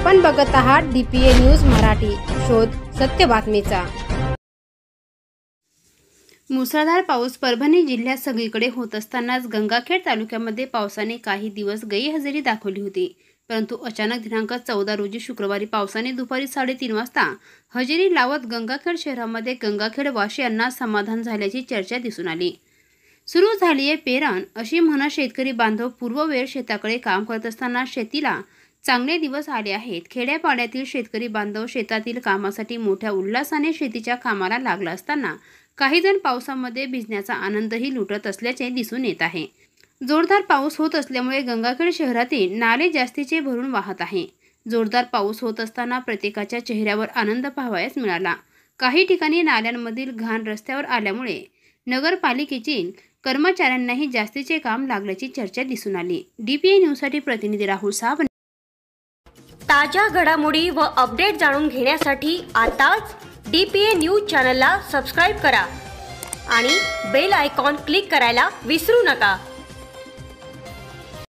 आपण बघत आहात DPA न्यूज मराठी, शोध सत्य बातमीचा। मुसळधार पाऊस परभणी जिल्ह्यात सगळीकडे होत असतानाच गंगाखेड तालुक्यामध्ये पावसाने काही दिवस गैरहजेरी दाखवली होती। परंतु अचानक दिनांक 14 रोजी शुक्रवारी पावसाने दुपारी 3:30 वाजता हजेरी लावत गंगाखेड शहरामध्ये गंगाखेड वासियांना समाधान झाल्याची चर्चा दिसून आली। सुरू झालीये पेरण अशी म्हणत शेतकरी बांधव पूर्ववेळ शेताकडे काम करत असताना शेतीला चांगले दिवस आले आहेत। खेड्यापाड्यातील शेतकरी बांधव शेतातील कामासाठी मोठ्या उल्हासाने शेतीच्या कामाला लागला असताना काही जण पावसामध्ये भिजण्याचा आनंदही लुटत असल्याचे दिसून येत आहे। जोरदार पाऊस होत असल्यामुळे गंगाखेड शहरातील नाले जास्तीचे भरून वाहत आहे। जोरदार पाऊस होत असताना प्रत्येकाच्या चेहऱ्यावर आनंद पाहावयास मिळाला। काही ठिकाणी नाल्यांमधील घाण रस्त्यावर आल्यामुळे नगरपालिकेतील कर्मचाऱ्यांनाही जास्तीचे काम लागल्याची चर्चा दिसून आली। DPA न्यूजसाठी प्रतिनिधी राहुल साब। ताज्या घडामोडी व अपडेट जाणून घेण्यासाठी आताच DPA न्यूज चॅनलला सबस्क्राइब करा आणि बेल आयकॉन क्लिक करायला विसरू नका।